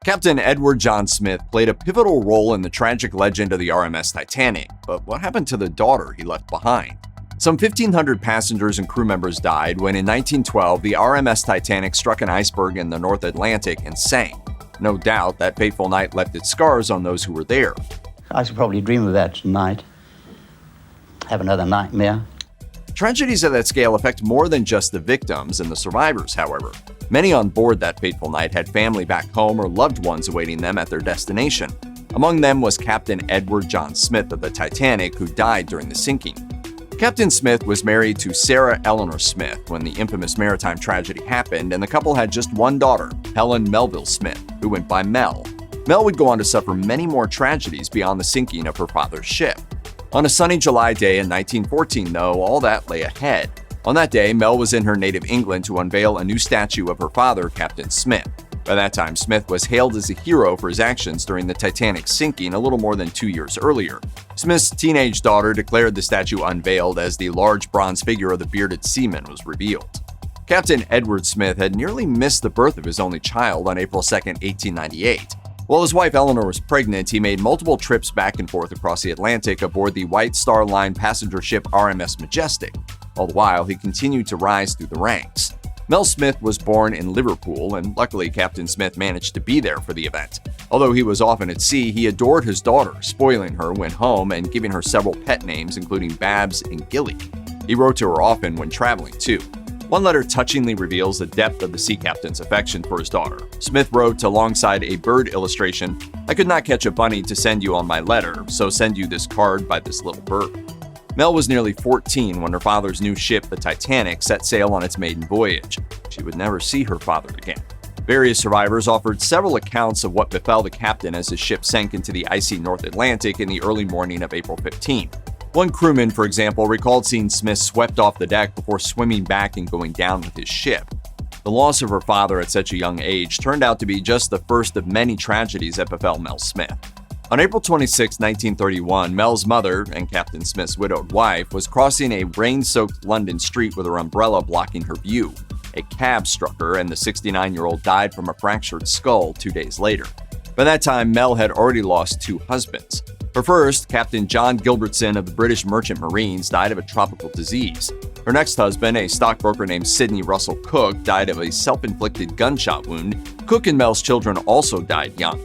Captain Edward John Smith played a pivotal role in the tragic legend of the RMS Titanic, but what happened to the daughter he left behind? Some 1,500 passengers and crew members died when in 1912 the RMS Titanic struck an iceberg in the North Atlantic and sank. No doubt that fateful night left its scars on those who were there. I should probably dream of that tonight. Have another nightmare. Tragedies of that scale affect more than just the victims and the survivors, however. Many on board that fateful night had family back home or loved ones awaiting them at their destination. Among them was Captain Edward John Smith of the Titanic, who died during the sinking. Captain Smith was married to Sarah Eleanor Smith when the infamous maritime tragedy happened, and the couple had just one daughter, Helen Melville Smith, who went by Mel. Mel would go on to suffer many more tragedies beyond the sinking of her father's ship. On a sunny July day in 1914, though, all that lay ahead. On that day, Mel was in her native England to unveil a new statue of her father, Captain Smith. By that time, Smith was hailed as a hero for his actions during the Titanic's sinking a little more than 2 years earlier. Smith's teenage daughter declared the statue unveiled as the large bronze figure of the bearded seaman was revealed. Captain Edward Smith had nearly missed the birth of his only child on April 2, 1898. While his wife Eleanor was pregnant, he made multiple trips back and forth across the Atlantic aboard the White Star Line passenger ship RMS Majestic. All the while, he continued to rise through the ranks. Mel Smith was born in Liverpool, and luckily Captain Smith managed to be there for the event. Although he was often at sea, he adored his daughter, spoiling her when home and giving her several pet names including Babs and Gilly. He wrote to her often when traveling, too. One letter touchingly reveals the depth of the sea captain's affection for his daughter. Smith wrote alongside a bird illustration, "I could not catch a bunny to send you on my letter, so send you this card by this little bird." Mel was nearly 14 when her father's new ship, the Titanic, set sail on its maiden voyage. She would never see her father again. Various survivors offered several accounts of what befell the captain as his ship sank into the icy North Atlantic in the early morning of April 15. One crewman, for example, recalled seeing Smith swept off the deck before swimming back and going down with his ship. The loss of her father at such a young age turned out to be just the first of many tragedies that befell Mel Smith. On April 26, 1931, Mel's mother, and Captain Smith's widowed wife, was crossing a rain-soaked London street with her umbrella blocking her view. A cab struck her, and the 69-year-old died from a fractured skull 2 days later. By that time, Mel had already lost 2 husbands. Her first, Captain John Gilbertson of the British Merchant Marines, died of a tropical disease. Her next husband, a stockbroker named Sidney Russell Cook, died of a self-inflicted gunshot wound. Cook and Mel's children also died young.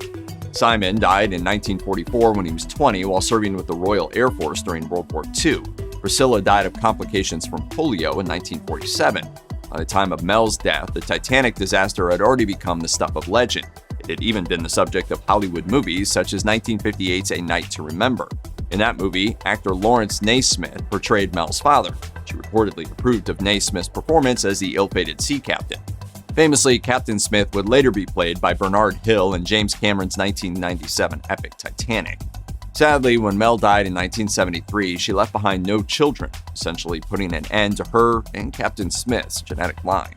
Simon died in 1944 when he was 20 while serving with the Royal Air Force during World War II. Priscilla died of complications from polio in 1947. By the time of Mel's death, the Titanic disaster had already become the stuff of legend. It had even been the subject of Hollywood movies such as 1958's A Night to Remember. In that movie, actor Lawrence Naismith portrayed Mel's father. She reportedly approved of Naismith's performance as the ill-fated sea captain. Famously, Captain Smith would later be played by Bernard Hill in James Cameron's 1997 epic Titanic. Sadly, when Mel died in 1973, she left behind no children, essentially putting an end to her and Captain Smith's genetic line.